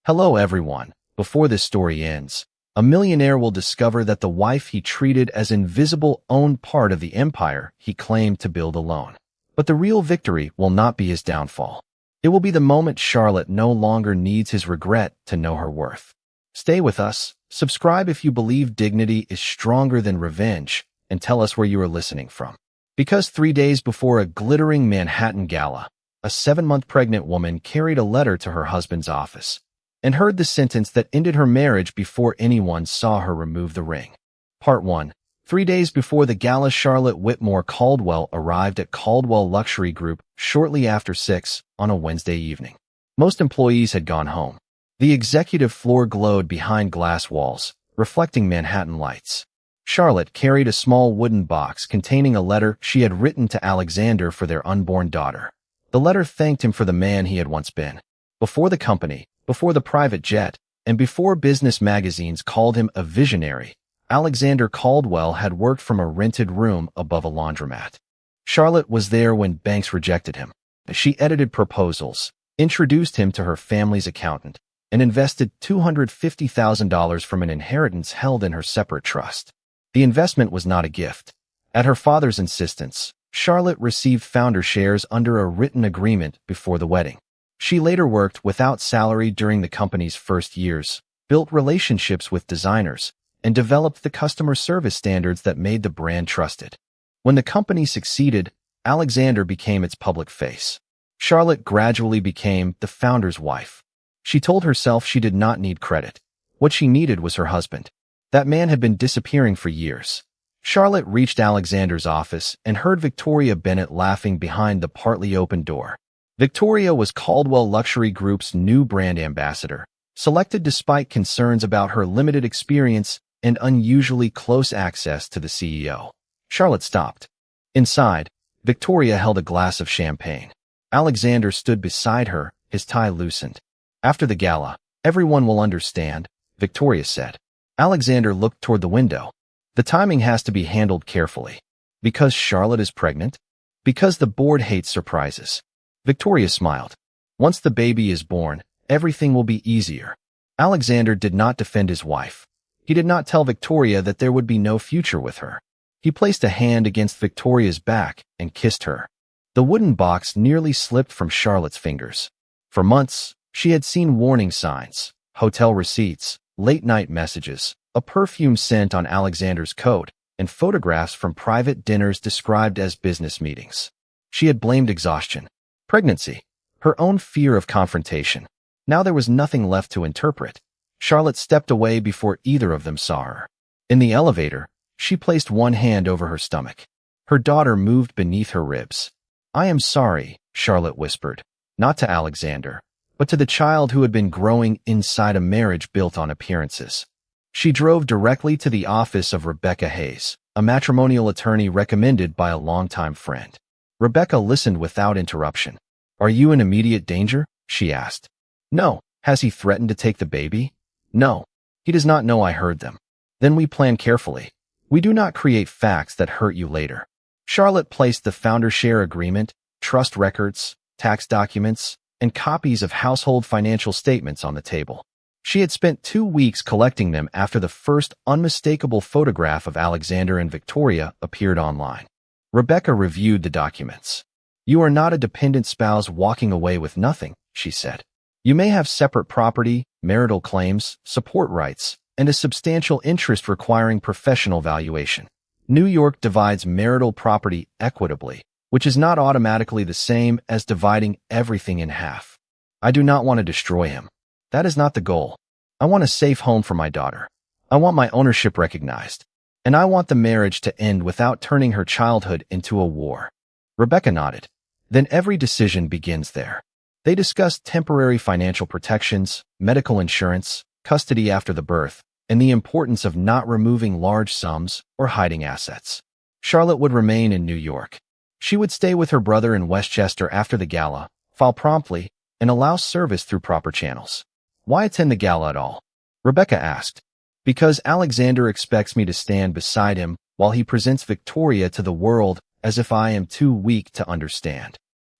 Hello everyone. Before this story ends, a millionaire will discover that the wife he treated as invisible owned part of the empire he claimed to build alone. But the real victory will not be his downfall. It will be the moment Charlotte no longer needs his regret to know her worth. Stay with us, subscribe if you believe dignity is stronger than revenge, and tell us where you are listening from. Because 3 days before a glittering Manhattan gala, a 7-month pregnant woman carried a letter to her husband's office and heard the sentence that ended her marriage before anyone saw her remove the ring. Part 1. 3 days before the gala, Charlotte Whitmore Caldwell arrived at Caldwell Luxury Group shortly after 6 on a Wednesday evening. Most employees had gone home. The executive floor glowed behind glass walls, reflecting Manhattan lights. Charlotte carried a small wooden box containing a letter she had written to Alexander for their unborn daughter. The letter thanked him for the man he had once been. Before the company, before the private jet, and before business magazines called him a visionary, Alexander Caldwell had worked from a rented room above a laundromat. Charlotte was there when banks rejected him. She edited proposals, introduced him to her family's accountant, and invested $250,000 from an inheritance held in her separate trust. The investment was not a gift. At her father's insistence, Charlotte received founder shares under a written agreement before the wedding. She later worked without salary during the company's first years, built relationships with designers, and developed the customer service standards that made the brand trusted. When the company succeeded, Alexander became its public face. Charlotte gradually became the founder's wife. She told herself she did not need credit. What she needed was her husband. That man had been disappearing for years. Charlotte reached Alexander's office and heard Victoria Bennett laughing behind the partly open door. Victoria was Caldwell Luxury Group's new brand ambassador, selected despite concerns about her limited experience and unusually close access to the CEO. Charlotte stopped. Inside, Victoria held a glass of champagne. Alexander stood beside her, his tie loosened. After the gala, everyone will understand, Victoria said. Alexander looked toward the window. The timing has to be handled carefully. Because Charlotte is pregnant? Because the board hates surprises. Victoria smiled. Once the baby is born, everything will be easier. Alexander did not defend his wife. He did not tell Victoria that there would be no future with her. He placed a hand against Victoria's back and kissed her. The wooden box nearly slipped from Charlotte's fingers. For months, she had seen warning signs, hotel receipts, late-night messages, a perfume scent on Alexander's coat, and photographs from private dinners described as business meetings. She had blamed exhaustion, pregnancy, her own fear of confrontation. Now there was nothing left to interpret. Charlotte stepped away before either of them saw her. In the elevator, she placed one hand over her stomach. Her daughter moved beneath her ribs. "I am sorry," Charlotte whispered, not to Alexander, but to the child who had been growing inside a marriage built on appearances. She drove directly to the office of Rebecca Hayes, a matrimonial attorney recommended by a longtime friend. Rebecca listened without interruption. "Are you in immediate danger?" she asked. "No." "Has he threatened to take the baby?" "No." "He does not know I heard them." "Then we plan carefully. We do not create facts that hurt you later." Charlotte placed the founder share agreement, trust records, tax documents, and copies of household financial statements on the table. She had spent 2 weeks collecting them after the first unmistakable photograph of Alexander and Victoria appeared online. Rebecca reviewed the documents. "You are not a dependent spouse walking away with nothing," she said. "You may have separate property, marital claims, support rights, and a substantial interest requiring professional valuation. New York divides marital property equitably, which is not automatically the same as dividing everything in half. I do not want to destroy him. That is not the goal. I want a safe home for my daughter. I want my ownership recognized. And I want the marriage to end without turning her childhood into a war." Rebecca nodded. "Then every decision begins there." They discussed temporary financial protections, medical insurance, custody after the birth, and the importance of not removing large sums or hiding assets. Charlotte would remain in New York. She would stay with her brother in Westchester after the gala, file promptly, and allow service through proper channels. "Why attend the gala at all?" Rebecca asked. "Because Alexander expects me to stand beside him while he presents Victoria to the world as if I am too weak to understand.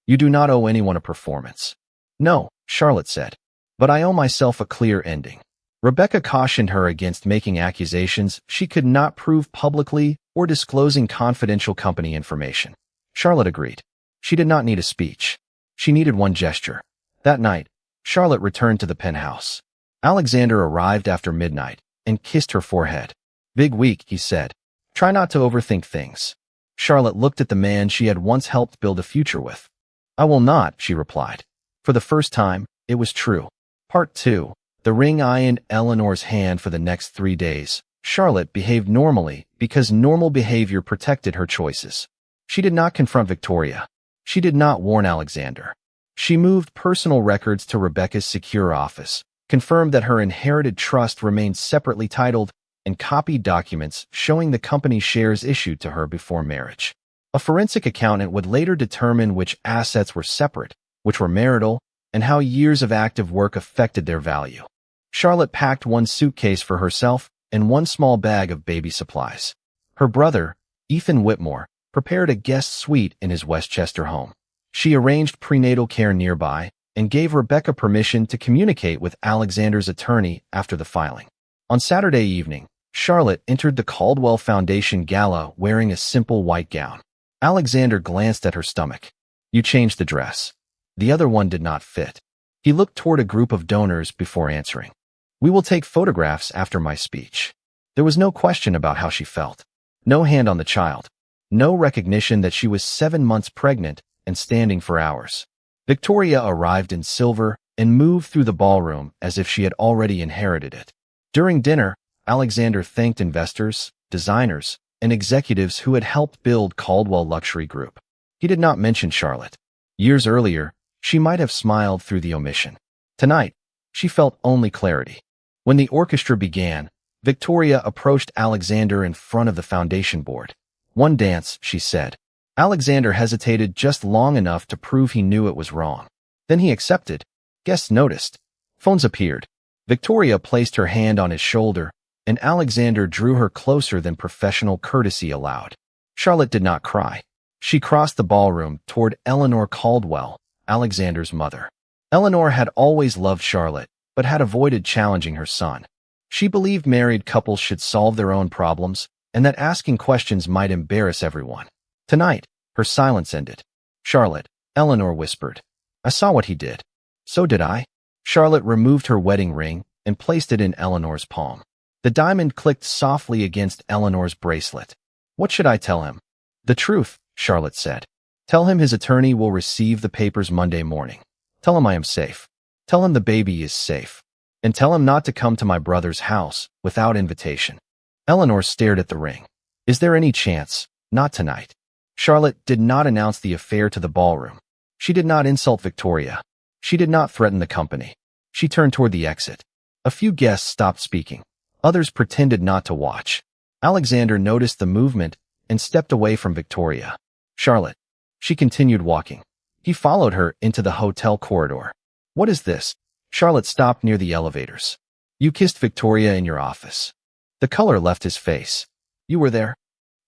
You do not owe anyone a performance." "No," Charlotte said. but I owe myself a clear ending. Rebecca cautioned her against making accusations she could not prove publicly or disclosing confidential company information. Charlotte agreed. She did not need a speech. She needed one gesture. That night, Charlotte returned to the penthouse. Alexander arrived after midnight and kissed her forehead. "Big week," he said. "Try not to overthink things." Charlotte looked at the man she had once helped build a future with. "I will not," she replied. For the first time, it was true. Part 2. The ring ironed Eleanor's hand for the next 3 days. Charlotte behaved normally because normal behavior protected her choices. She did not confront Victoria. She did not warn Alexander. She moved personal records to Rebecca's secure office, confirmed that her inherited trust remained separately titled, and copied documents showing the company's shares issued to her before marriage. A forensic accountant would later determine which assets were separate, which were marital, and how years of active work affected their value. Charlotte packed one suitcase for herself and one small bag of baby supplies. Her brother, Ethan Whitmore, prepared a guest suite in his Westchester home. She arranged prenatal care nearby and gave Rebecca permission to communicate with Alexander's attorney after the filing. On Saturday evening, Charlotte entered the Caldwell Foundation gala wearing a simple white gown. Alexander glanced at her stomach. "You changed the dress." The other one did not fit. He looked toward a group of donors before answering. "We will take photographs after my speech." There was no question about how she felt. No hand on the child. No recognition that she was 7 months pregnant and standing for hours. Victoria arrived in silver and moved through the ballroom as if she had already inherited it. During dinner, Alexander thanked investors, designers, and executives who had helped build Caldwell Luxury Group. He did not mention Charlotte. Years earlier, she might have smiled through the omission. Tonight, she felt only clarity. When the orchestra began, Victoria approached Alexander in front of the foundation board. "One dance," she said. Alexander hesitated just long enough to prove he knew it was wrong. Then he accepted. Guests noticed. Phones appeared. Victoria placed her hand on his shoulder, and Alexander drew her closer than professional courtesy allowed. Charlotte did not cry. She crossed the ballroom toward Eleanor Caldwell, Alexander's mother. Eleanor had always loved Charlotte, but had avoided challenging her son. She believed married couples should solve their own problems, and that asking questions might embarrass everyone. Tonight, her silence ended. "Charlotte," Eleanor whispered. "I saw what he did." "So did I." Charlotte removed her wedding ring and placed it in Eleanor's palm. The diamond clicked softly against Eleanor's bracelet. "What should I tell him?" "The truth," Charlotte said. "Tell him his attorney will receive the papers Monday morning. Tell him I am safe. Tell him the baby is safe. And tell him not to come to my brother's house without invitation." Eleanor stared at the ring. "Is there any chance?" "Not tonight." Charlotte did not announce the affair to the ballroom. She did not insult Victoria. She did not threaten the company. She turned toward the exit. A few guests stopped speaking. Others pretended not to watch. Alexander noticed the movement and stepped away from Victoria. "Charlotte." She continued walking. He followed her into the hotel corridor. "What is this?" Charlotte stopped near the elevators. "You kissed Victoria in your office." The color left his face. "You were there?"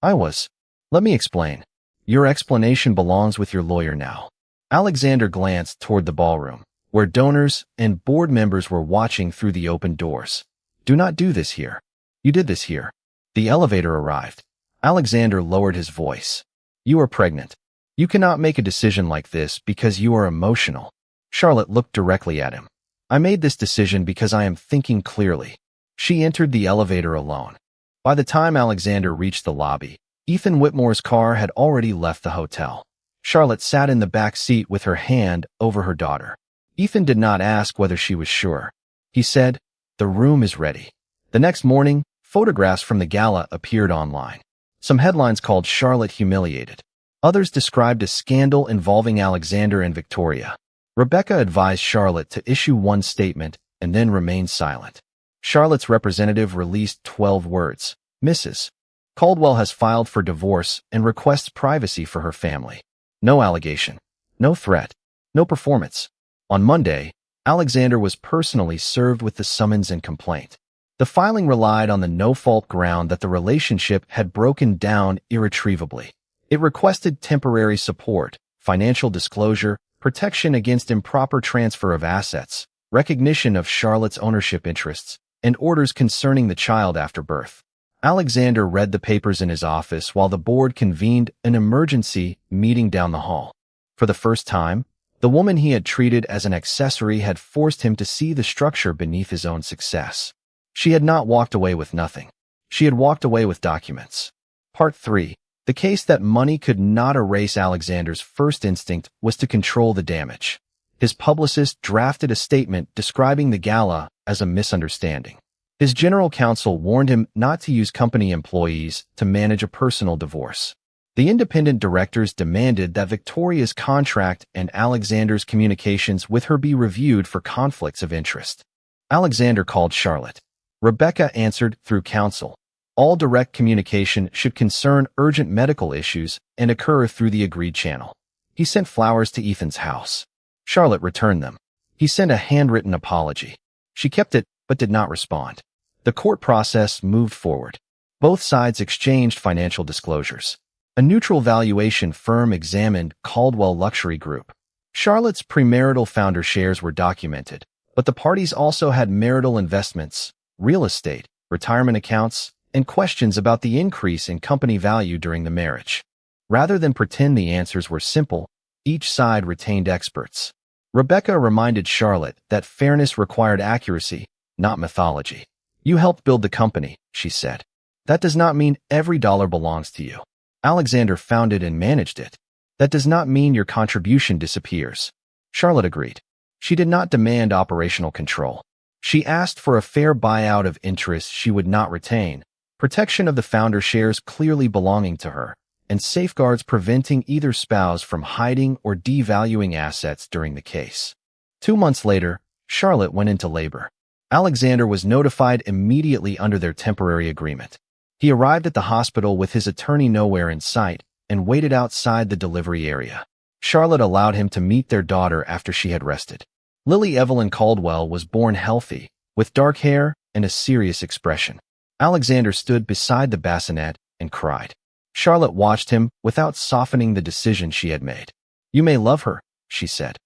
"I was." "Let me explain." "Your explanation belongs with your lawyer now." Alexander glanced toward the ballroom, where donors and board members were watching through the open doors. "Do not do this here." "You did this here." The elevator arrived. Alexander lowered his voice. "You are pregnant. You cannot make a decision like this because you are emotional." Charlotte looked directly at him. "I made this decision because I am thinking clearly." She entered the elevator alone. By the time Alexander reached the lobby, Ethan Whitmore's car had already left the hotel. Charlotte sat in the back seat with her hand over her daughter. Ethan did not ask whether she was sure. He said, "The room is ready." The next morning, photographs from the gala appeared online. Some headlines called Charlotte humiliated. Others described a scandal involving Alexander and Victoria. Rebecca advised Charlotte to issue one statement and then remain silent. Charlotte's representative released 12 words. "Mrs. Caldwell has filed for divorce and requests privacy for her family." No allegation. No threat. No performance. On Monday, Alexander was personally served with the summons and complaint. The filing relied on the no-fault ground that the relationship had broken down irretrievably. It requested temporary support, financial disclosure, protection against improper transfer of assets, recognition of Charlotte's ownership interests, and orders concerning the child after birth. Alexander read the papers in his office while the board convened an emergency meeting down the hall. For the first time, the woman he had treated as an accessory had forced him to see the structure beneath his own success. She had not walked away with nothing. She had walked away with documents. Part 3. The case that money could not erase. Alexander's first instinct was to control the damage. His publicist drafted a statement describing the gala as a misunderstanding. His general counsel warned him not to use company employees to manage a personal divorce. The independent directors demanded that Victoria's contract and Alexander's communications with her be reviewed for conflicts of interest. Alexander called Charlotte. Rebecca answered through counsel. All direct communication should concern urgent medical issues and occur through the agreed channel. He sent flowers to Ethan's house. Charlotte returned them. He sent a handwritten apology. She kept it, but did not respond. The court process moved forward. Both sides exchanged financial disclosures. A neutral valuation firm examined Caldwell Luxury Group. Charlotte's premarital founder shares were documented, but the parties also had marital investments, real estate, retirement accounts, and questions about the increase in company value during the marriage. Rather than pretend the answers were simple, each side retained experts. Rebecca reminded Charlotte that fairness required accuracy, not mythology. You helped build the company, she said. That does not mean every dollar belongs to you. Alexander founded and managed it. That does not mean your contribution disappears. Charlotte agreed. She did not demand operational control. She asked for a fair buyout of interests she would not retain, protection of the founder shares clearly belonging to her, and safeguards preventing either spouse from hiding or devaluing assets during the case. 2 months later, Charlotte went into labor. Alexander was notified immediately under their temporary agreement. He arrived at the hospital with his attorney nowhere in sight and waited outside the delivery area. Charlotte allowed him to meet their daughter after she had rested. Lily Evelyn Caldwell was born healthy, with dark hair and a serious expression. Alexander stood beside the bassinet and cried. Charlotte watched him without softening the decision she had made. You may love her, she said.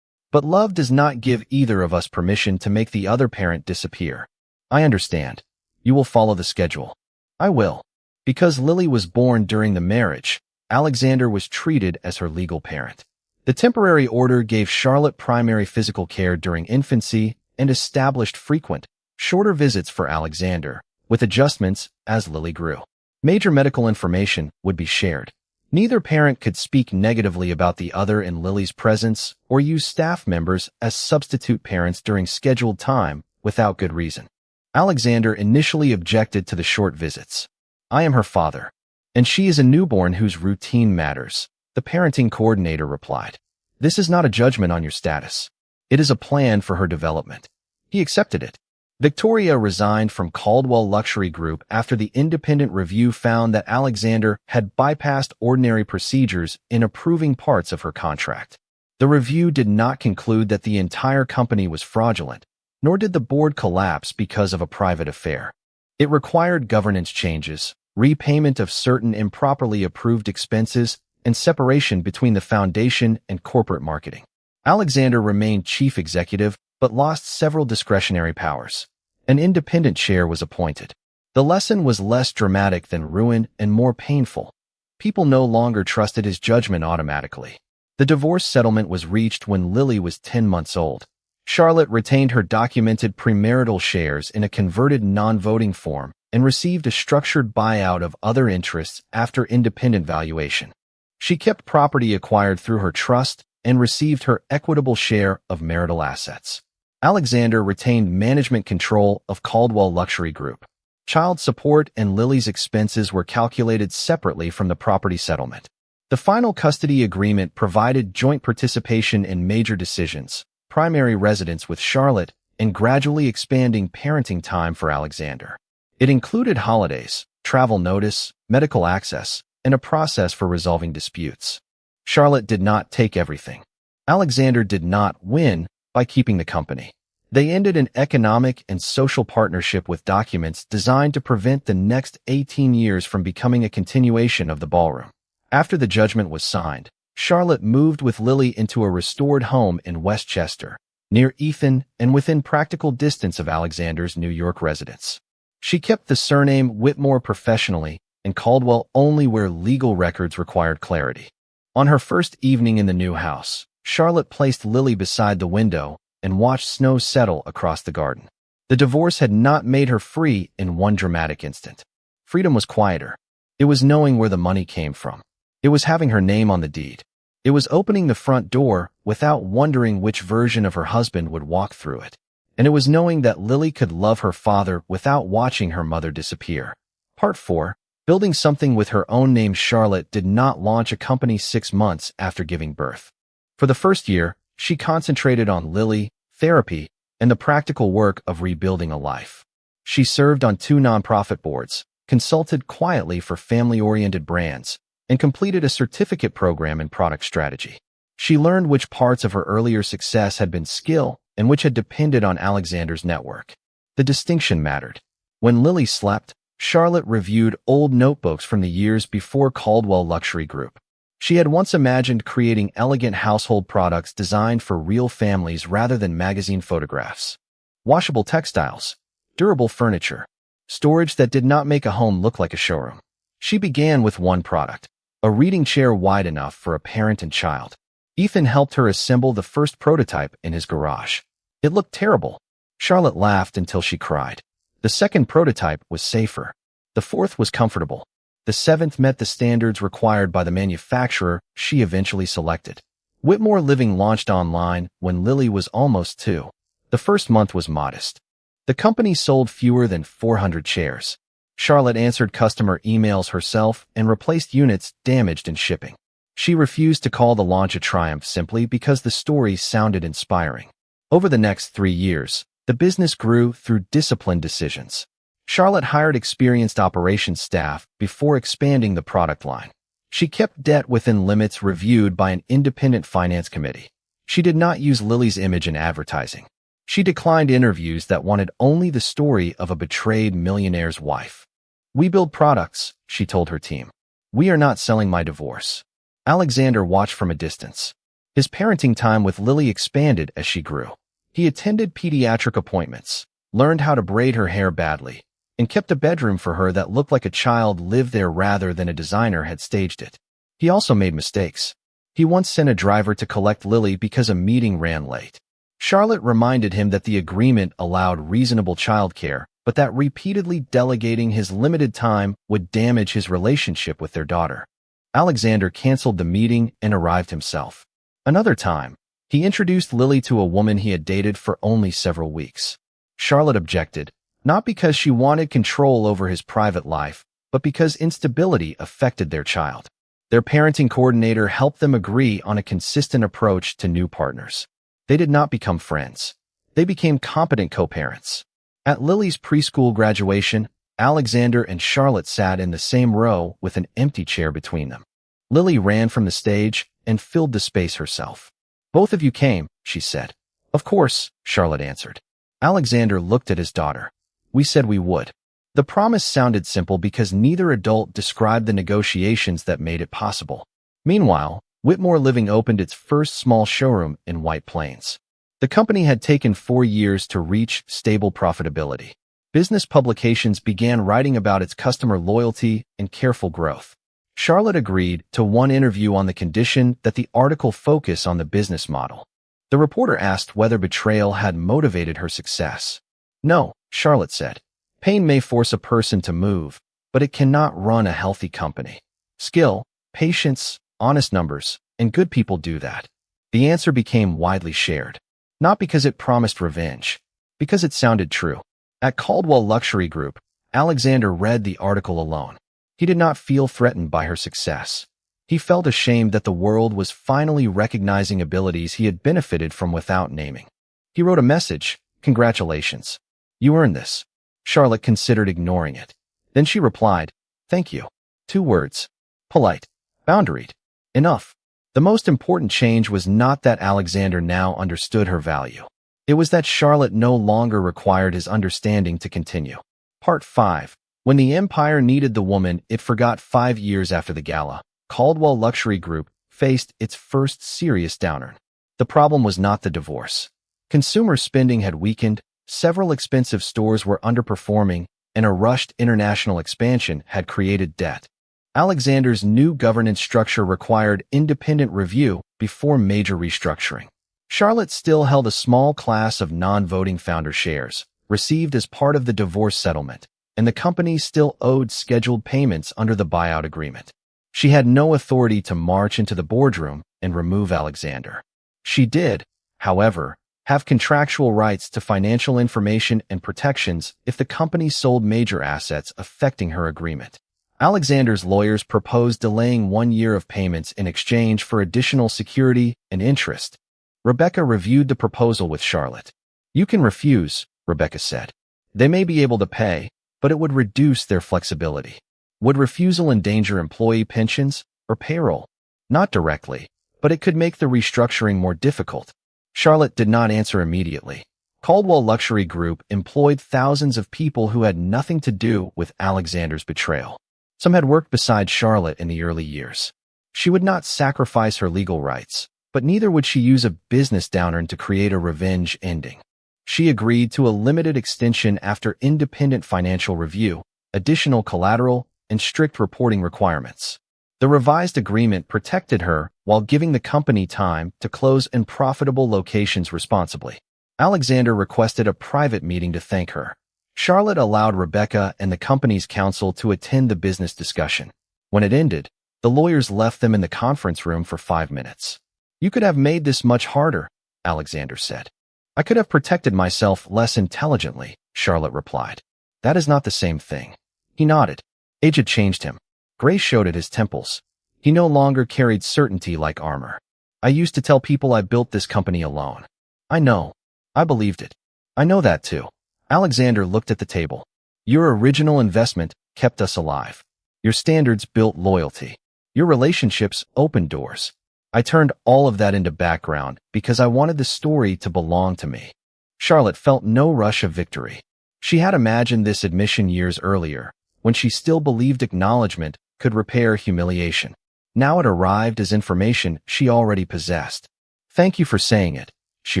But love does not give either of us permission to make the other parent disappear. I understand. You will follow the schedule. I will. Because Lily was born during the marriage, Alexander was treated as her legal parent. The temporary order gave Charlotte primary physical care during infancy and established frequent, shorter visits for Alexander, with adjustments as Lily grew. Major medical information would be shared. Neither parent could speak negatively about the other in Lily's presence or use staff members as substitute parents during scheduled time without good reason. Alexander initially objected to the short visits. I am her father, and she is a newborn whose routine matters, the parenting coordinator replied. This is not a judgment on your status. It is a plan for her development. He accepted it. Victoria resigned from Caldwell Luxury Group after the independent review found that Alexander had bypassed ordinary procedures in approving parts of her contract. The review did not conclude that the entire company was fraudulent, nor did the board collapse because of a private affair. It required governance changes, repayment of certain improperly approved expenses, and separation between the foundation and corporate marketing. Alexander remained chief executive, but lost several discretionary powers. An independent chair was appointed. The lesson was less dramatic than ruin and more painful. People no longer trusted his judgment automatically. The divorce settlement was reached when Lily was 10 months old. Charlotte retained her documented premarital shares in a converted non-voting form and received a structured buyout of other interests after independent valuation. She kept property acquired through her trust and received her equitable share of marital assets. Alexander retained management control of Caldwell Luxury Group. Child support and Lily's expenses were calculated separately from the property settlement. The final custody agreement provided joint participation in major decisions, primary residence with Charlotte, and gradually expanding parenting time for Alexander. It included holidays, travel notice, medical access, and a process for resolving disputes. Charlotte did not take everything. Alexander did not win by keeping the company. They ended an economic and social partnership with documents designed to prevent the next 18 years from becoming a continuation of the ballroom. After the judgment was signed, Charlotte moved with Lily into a restored home in Westchester, near Ethan and within practical distance of Alexander's New York residence. She kept the surname Whitmore professionally and Caldwell only where legal records required clarity. On her first evening in the new house, Charlotte placed Lily beside the window and watched snow settle across the garden. The divorce had not made her free in one dramatic instant. Freedom was quieter. It was knowing where the money came from. It was having her name on the deed. It was opening the front door without wondering which version of her husband would walk through it. And it was knowing that Lily could love her father without watching her mother disappear. Part 4. Building something with her own name. Charlotte did not launch a company 6 months after giving birth. For the first year, she concentrated on Lily, therapy, and the practical work of rebuilding a life. She served on 2 nonprofit boards, consulted quietly for family-oriented brands, and completed a certificate program in product strategy. She learned which parts of her earlier success had been skill and which had depended on Alexander's network. The distinction mattered. When Lily slept, Charlotte reviewed old notebooks from the years before Caldwell Luxury Group. She had once imagined creating elegant household products designed for real families rather than magazine photographs. Washable textiles, durable furniture, storage that did not make a home look like a showroom. She began with one product, a reading chair wide enough for a parent and child. Ethan helped her assemble the first prototype in his garage. It looked terrible. Charlotte laughed until she cried. The second prototype was safer. The fourth was comfortable. The seventh met the standards required by the manufacturer she eventually selected. Whitmore Living launched online when Lily was almost 2. The first month was modest. The company sold fewer than 400 chairs. Charlotte answered customer emails herself and replaced units damaged in shipping. She refused to call the launch a triumph simply because the story sounded inspiring. Over the next 3 years, the business grew through disciplined decisions. Charlotte hired experienced operations staff before expanding the product line. She kept debt within limits reviewed by an independent finance committee. She did not use Lily's image in advertising. She declined interviews that wanted only the story of a betrayed millionaire's wife. "We build products," she told her team. "We are not selling my divorce." Alexander watched from a distance. His parenting time with Lily expanded as she grew. He attended pediatric appointments, learned how to braid her hair badly, and kept a bedroom for her that looked like a child lived there rather than a designer had staged it. He also made mistakes. He once sent a driver to collect Lily because a meeting ran late. Charlotte reminded him that the agreement allowed reasonable childcare, but that repeatedly delegating his limited time would damage his relationship with their daughter. Alexander canceled the meeting and arrived himself. Another time, he introduced Lily to a woman he had dated for only several weeks. Charlotte objected, not because she wanted control over his private life, but because instability affected their child. Their parenting coordinator helped them agree on a consistent approach to new partners. They did not become friends. They became competent co-parents. At Lily's preschool graduation, Alexander and Charlotte sat in the same row with an empty chair between them. Lily ran from the stage and filled the space herself. "Both of you came," she said. "Of course," Charlotte answered. Alexander looked at his daughter. "We said we would." The promise sounded simple because neither adult described the negotiations that made it possible. Meanwhile, Whitmore Living opened its first small showroom in White Plains. The company had taken 4 years to reach stable profitability. Business publications began writing about its customer loyalty and careful growth. Charlotte agreed to one interview on the condition that the article focus on the business model. The reporter asked whether betrayal had motivated her success. "No," Charlotte said. "Pain may force a person to move, but it cannot run a healthy company. Skill, patience, honest numbers, and good people do that." The answer became widely shared. Not because it promised revenge, because it sounded true. At Caldwell Luxury Group, Alexander read the article alone. He did not feel threatened by her success. He felt ashamed that the world was finally recognizing abilities he had benefited from without naming. He wrote a message, "Congratulations. You earned this." Charlotte considered ignoring it. Then she replied, "Thank you." 2 words. Polite. Boundaried. Enough. The most important change was not that Alexander now understood her value. It was that Charlotte no longer required his understanding to continue. Part 5. When the empire needed the woman it forgot. 5 years after the gala, Caldwell Luxury Group faced its first serious downturn. The problem was not the divorce. Consumer spending had weakened, several expensive stores were underperforming, and a rushed international expansion had created debt. Alexander's new governance structure required independent review before major restructuring. Charlotte still held a small class of non-voting founder shares, received as part of the divorce settlement, and the company still owed scheduled payments under the buyout agreement. She had no authority to march into the boardroom and remove Alexander. She did, however, have contractual rights to financial information and protections if the company sold major assets affecting her agreement. Alexander's lawyers proposed delaying 1 year of payments in exchange for additional security and interest. Rebecca reviewed the proposal with Charlotte. "You can refuse," Rebecca said. "They may be able to pay, but it would reduce their flexibility." Would refusal endanger employee pensions or payroll? Not directly, but it could make the restructuring more difficult. Charlotte did not answer immediately. Caldwell Luxury Group employed thousands of people who had nothing to do with Alexander's betrayal. Some had worked beside Charlotte in the early years. She would not sacrifice her legal rights, but neither would she use a business downturn to create a revenge ending. She agreed to a limited extension after independent financial review, additional collateral, and strict reporting requirements. The revised agreement protected her while giving the company time to close in profitable locations responsibly. Alexander requested a private meeting to thank her. Charlotte allowed Rebecca and the company's counsel to attend the business discussion. When it ended, the lawyers left them in the conference room for 5 minutes. "You could have made this much harder," Alexander said. "I could have protected myself less intelligently," Charlotte replied. "That is not the same thing." He nodded. Age had changed him. Gray showed at his temples. He no longer carried certainty like armor. "I used to tell people I built this company alone. I know. I believed it. I know that too." Alexander looked at the table. "Your original investment kept us alive. Your standards built loyalty. Your relationships opened doors. I turned all of that into background because I wanted the story to belong to me." Charlotte felt no rush of victory. She had imagined this admission years earlier, when she still believed acknowledgement could repair humiliation. Now it arrived as information she already possessed. "Thank you for saying it," she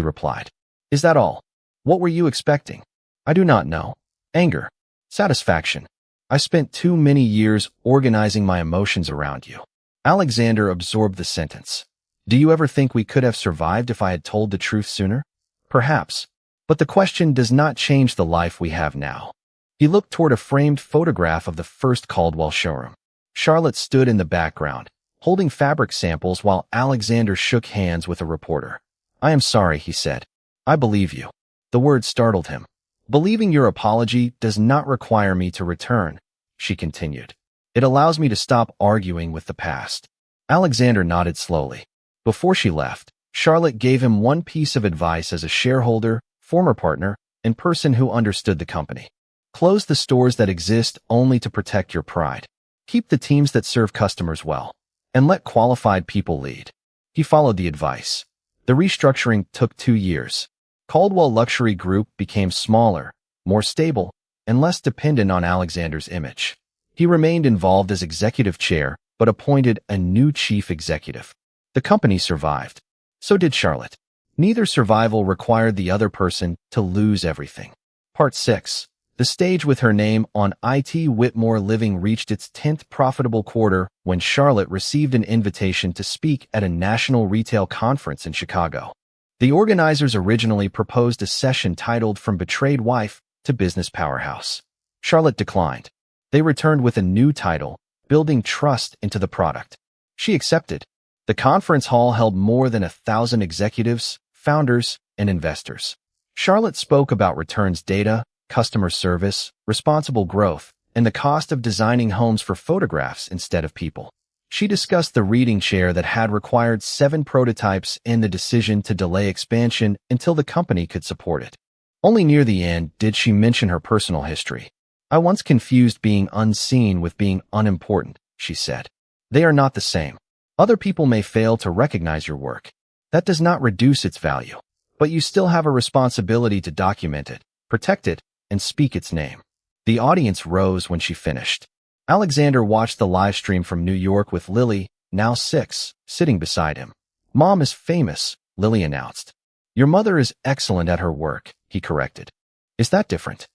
replied. "Is that all? What were you expecting?" "I do not know. Anger. Satisfaction. I spent too many years organizing my emotions around you." Alexander absorbed the sentence. "Do you ever think we could have survived if I had told the truth sooner?" "Perhaps. But the question does not change the life we have now." He looked toward a framed photograph of the first Caldwell showroom. Charlotte stood in the background, holding fabric samples while Alexander shook hands with a reporter. "I am sorry," he said. "I believe you." The word startled him. "Believing your apology does not require me to return," she continued. "It allows me to stop arguing with the past." Alexander nodded slowly. Before she left, Charlotte gave him one piece of advice as a shareholder, former partner, and person who understood the company. "Close the stores that exist only to protect your pride. Keep the teams that serve customers well. And let qualified people lead." He followed the advice. The restructuring took 2 years. Caldwell Luxury Group became smaller, more stable, and less dependent on Alexander's image. He remained involved as executive chair, but appointed a new chief executive. The company survived. So did Charlotte. Neither survival required the other person to lose everything. Part 6. The stage with her name on it. Whitmore Living reached its 10th profitable quarter when Charlotte received an invitation to speak at a national retail conference in Chicago. The organizers originally proposed a session titled From Betrayed Wife to Business Powerhouse. Charlotte declined. They returned with a new title, Building Trust into the Product. She accepted. The conference hall held more than 1,000 executives, founders, and investors. Charlotte spoke about returns data, customer service, responsible growth, and the cost of designing homes for photographs instead of people. She discussed the reading chair that had required 7 prototypes and the decision to delay expansion until the company could support it. Only near the end did she mention her personal history. "I once confused being unseen with being unimportant," she said. "They are not the same. Other people may fail to recognize your work. That does not reduce its value. But you still have a responsibility to document it, protect it, and speak its name." The audience rose when she finished. Alexander watched the live stream from New York with Lily, now 6, sitting beside him. "Mom is famous," Lily announced. Your mother is excellent at her work, he corrected. Is that different?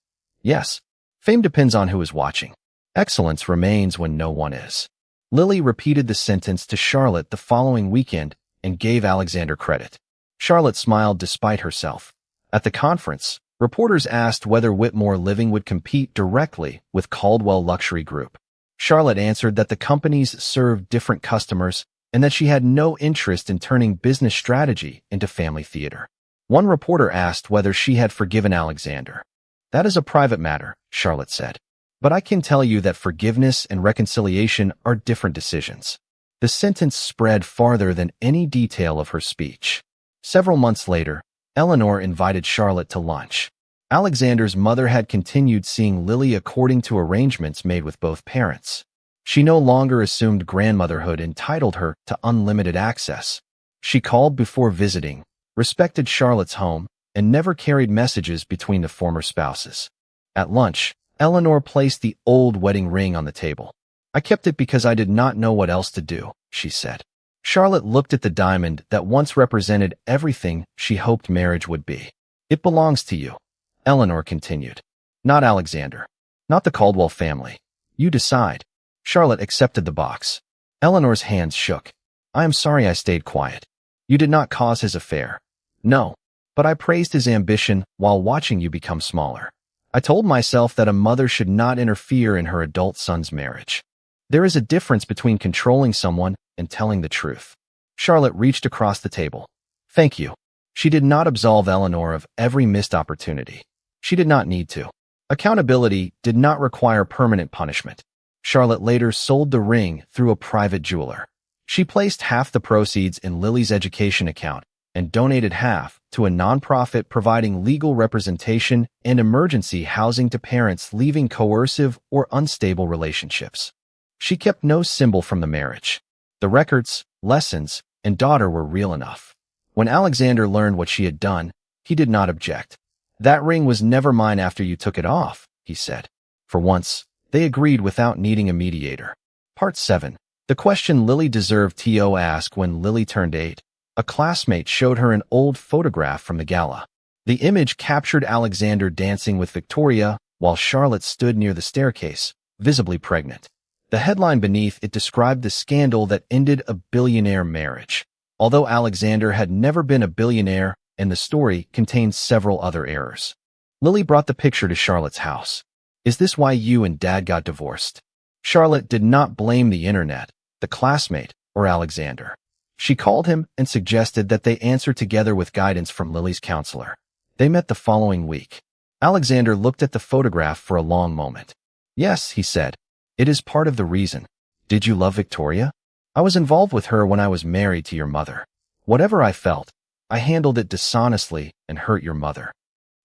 Yes. Fame depends on who is watching. Excellence remains when no one is. Lily repeated the sentence to Charlotte the following weekend and gave Alexander credit. Charlotte smiled despite herself. At the conference, reporters asked whether Whitmore Living would compete directly with Caldwell Luxury Group. Charlotte answered that the companies served different customers and that she had no interest in turning business strategy into family theater. One reporter asked whether she had forgiven Alexander. That is a private matter, Charlotte said. But I can tell you that forgiveness and reconciliation are different decisions. The sentence spread farther than any detail of her speech. Several months later, Eleanor invited Charlotte to lunch. Alexander's mother had continued seeing Lily according to arrangements made with both parents. She no longer assumed grandmotherhood entitled her to unlimited access. She called before visiting, respected Charlotte's home, and never carried messages between the former spouses. At lunch, Eleanor placed the old wedding ring on the table. I kept it because I did not know what else to do, she said. Charlotte looked at the diamond that once represented everything she hoped marriage would be. It belongs to you, Eleanor continued. Not Alexander. Not the Caldwell family. You decide. Charlotte accepted the box. Eleanor's hands shook. I am sorry I stayed quiet. You did not cause his affair. No. But I praised his ambition while watching you become smaller. I told myself that a mother should not interfere in her adult son's marriage. There is a difference between controlling someone and telling the truth. Charlotte reached across the table. Thank you. She did not absolve Eleanor of every missed opportunity. She did not need to. Accountability did not require permanent punishment. Charlotte later sold the ring through a private jeweler. She placed half the proceeds in Lily's education account and donated half to a nonprofit providing legal representation and emergency housing to parents leaving coercive or unstable relationships. She kept no symbol from the marriage. The records, lessons, and daughter were real enough. When Alexander learned what she had done, he did not object. That ring was never mine after you took it off, he said. For once, they agreed without needing a mediator. Part 7. The question Lily deserved to ask when Lily turned 8. A classmate showed her an old photograph from the gala. The image captured Alexander dancing with Victoria while Charlotte stood near the staircase, visibly pregnant. The headline beneath it described the scandal that ended a billionaire marriage. Although Alexander had never been a billionaire, and the story contained several other errors. Lily brought the picture to Charlotte's house. Is this why you and Dad got divorced? Charlotte did not blame the internet, the classmate, or Alexander. She called him and suggested that they answer together with guidance from Lily's counselor. They met the following week. Alexander looked at the photograph for a long moment. Yes, he said. It is part of the reason. Did you love Victoria? I was involved with her when I was married to your mother. Whatever I felt, I handled it dishonestly and hurt your mother.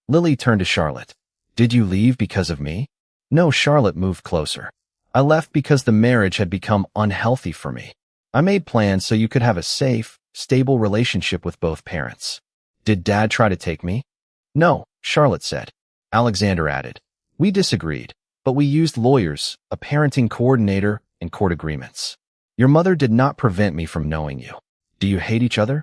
Lily turned to Charlotte. Did you leave because of me? No, Charlotte moved closer. I left because the marriage had become unhealthy for me. I made plans so you could have a safe, stable relationship with both parents. Did Dad try to take me? No, Charlotte said. Alexander added. We disagreed, but we used lawyers, a parenting coordinator, and court agreements. Your mother did not prevent me from knowing you. Do you hate each other?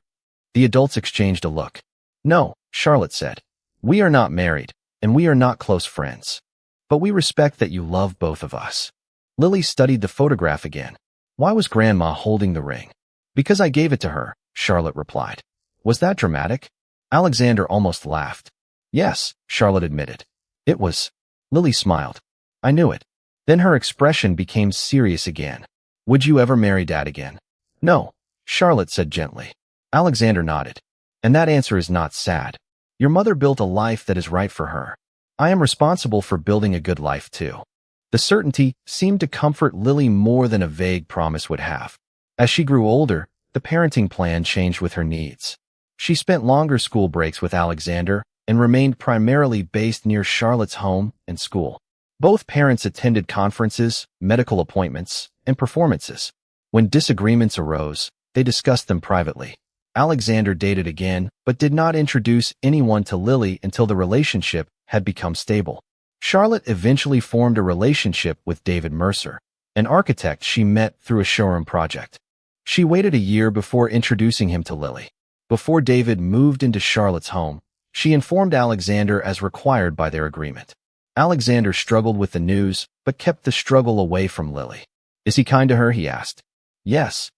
The adults exchanged a look. No, Charlotte said. We are not married, and we are not close friends. But we respect that you love both of us. Lily studied the photograph again. Why was Grandma holding the ring? Because I gave it to her, Charlotte replied. Was that dramatic? Alexander almost laughed. Yes, Charlotte admitted. It was. Lily smiled. I knew it. Then her expression became serious again. Would you ever marry Dad again? No, Charlotte said gently. Alexander nodded. And that answer is not sad. Your mother built a life that is right for her. I am responsible for building a good life too. The certainty seemed to comfort Lily more than a vague promise would have. As she grew older, the parenting plan changed with her needs. She spent longer school breaks with Alexander and remained primarily based near Charlotte's home and school. Both parents attended conferences, medical appointments, and performances. When disagreements arose, they discussed them privately. Alexander dated again, but did not introduce anyone to Lily until the relationship had become stable. Charlotte eventually formed a relationship with David Mercer, an architect she met through a showroom project. She waited a year before introducing him to Lily. Before David moved into Charlotte's home, she informed Alexander as required by their agreement. Alexander struggled with the news, but kept the struggle away from Lily. Is he kind to her? He asked. Yes.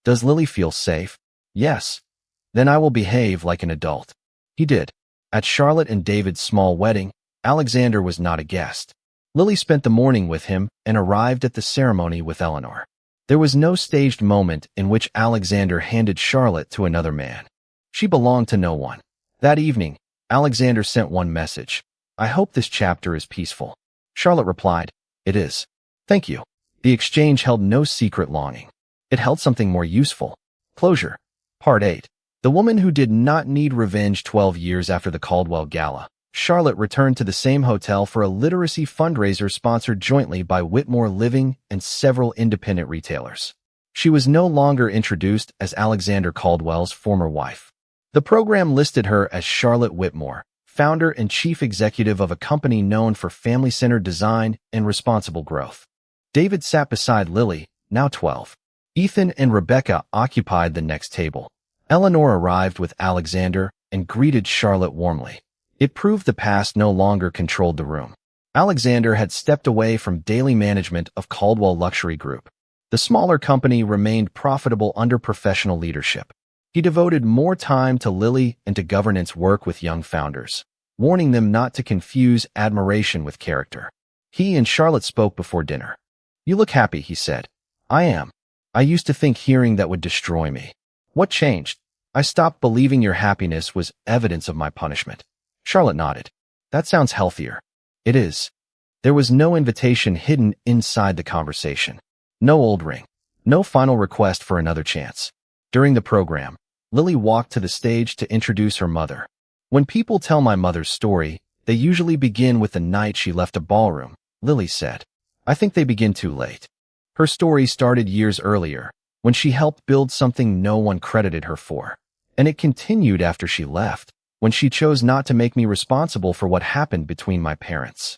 Does Lily feel safe? Yes. Then I will behave like an adult. He did. At Charlotte and David's small wedding, Alexander was not a guest. Lily spent the morning with him and arrived at the ceremony with Eleanor. There was no staged moment in which Alexander handed Charlotte to another man. She belonged to no one. That evening, Alexander sent one message. I hope this chapter is peaceful. Charlotte replied, It is. Thank you. The exchange held no secret longing. It held something more useful. Closure. Part 8. The woman who did not need revenge. 12 years after the Caldwell Gala, Charlotte returned to the same hotel for a literacy fundraiser sponsored jointly by Whitmore Living and several independent retailers. She was no longer introduced as Alexander Caldwell's former wife. The program listed her as Charlotte Whitmore, founder and chief executive of a company known for family-centered design and responsible growth. David sat beside Lily, now 12. Ethan and Rebecca occupied the next table. Eleanor arrived with Alexander and greeted Charlotte warmly. It proved the past no longer controlled the room. Alexander had stepped away from daily management of Caldwell Luxury Group. The smaller company remained profitable under professional leadership. He devoted more time to Lily and to governance work with young founders, warning them not to confuse admiration with character. He and Charlotte spoke before dinner. You look happy, he said. I am. I used to think hearing that would destroy me. What changed? I stopped believing your happiness was evidence of my punishment. Charlotte nodded. That sounds healthier. It is. There was no invitation hidden inside the conversation. No old ring. No final request for another chance. During the program, Lily walked to the stage to introduce her mother. When people tell my mother's story, they usually begin with the night she left a ballroom, Lily said. I think they begin too late. Her story started years earlier, when she helped build something no one credited her for. And it continued after she left, when she chose not to make me responsible for what happened between my parents.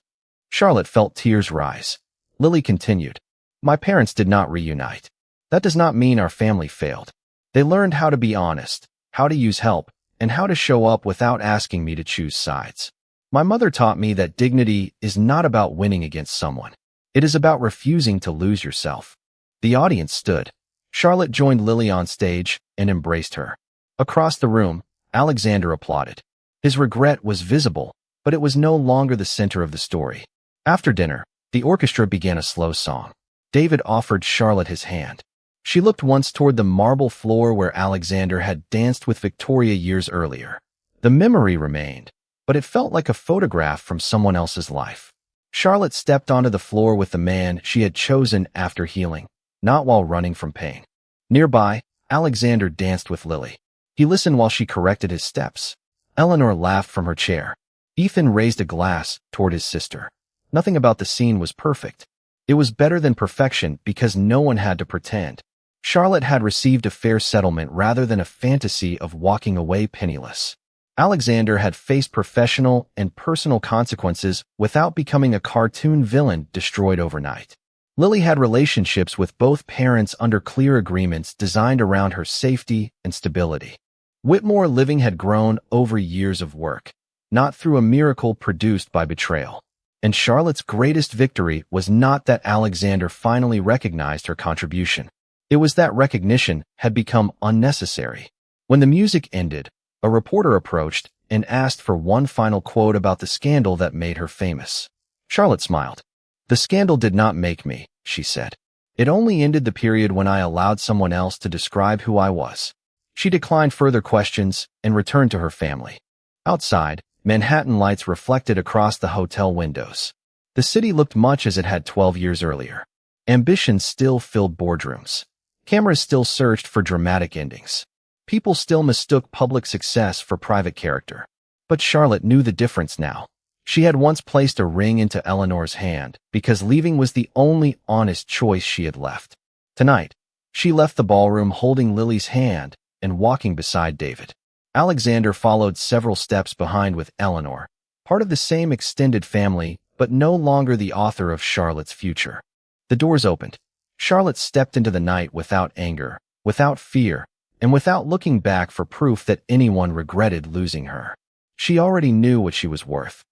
Charlotte felt tears rise. Lily continued. My parents did not reunite. That does not mean our family failed. They learned how to be honest, how to use help, and how to show up without asking me to choose sides. My mother taught me that dignity is not about winning against someone. It is about refusing to lose yourself. The audience stood. Charlotte joined Lily on stage and embraced her. Across the room, Alexander applauded. His regret was visible, but it was no longer the center of the story. After dinner, the orchestra began a slow song. David offered Charlotte his hand. She looked once toward the marble floor where Alexander had danced with Victoria years earlier. The memory remained, but it felt like a photograph from someone else's life. Charlotte stepped onto the floor with the man she had chosen after healing, not while running from pain. Nearby, Alexander danced with Lily. He listened while she corrected his steps. Eleanor laughed from her chair. Ethan raised a glass toward his sister. Nothing about the scene was perfect. It was better than perfection because no one had to pretend. Charlotte had received a fair settlement rather than a fantasy of walking away penniless. Alexander had faced professional and personal consequences without becoming a cartoon villain destroyed overnight. Lily had relationships with both parents under clear agreements designed around her safety and stability. Whitmore Living had grown over years of work, not through a miracle produced by betrayal. And Charlotte's greatest victory was not that Alexander finally recognized her contribution. It was that recognition had become unnecessary. When the music ended, a reporter approached and asked for one final quote about the scandal that made her famous. Charlotte smiled. The scandal did not make me, she said. It only ended the period when I allowed someone else to describe who I was. She declined further questions and returned to her family. Outside, Manhattan lights reflected across the hotel windows. The city looked much as it had 12 years earlier. Ambition still filled boardrooms. Cameras still searched for dramatic endings. People still mistook public success for private character. But Charlotte knew the difference now. She had once placed a ring into Eleanor's hand because leaving was the only honest choice she had left. Tonight, she left the ballroom holding Lily's hand and walking beside David. Alexander followed several steps behind with Eleanor, part of the same extended family, but no longer the author of Charlotte's future. The doors opened. Charlotte stepped into the night without anger, without fear, and without looking back for proof that anyone regretted losing her. She already knew what she was worth.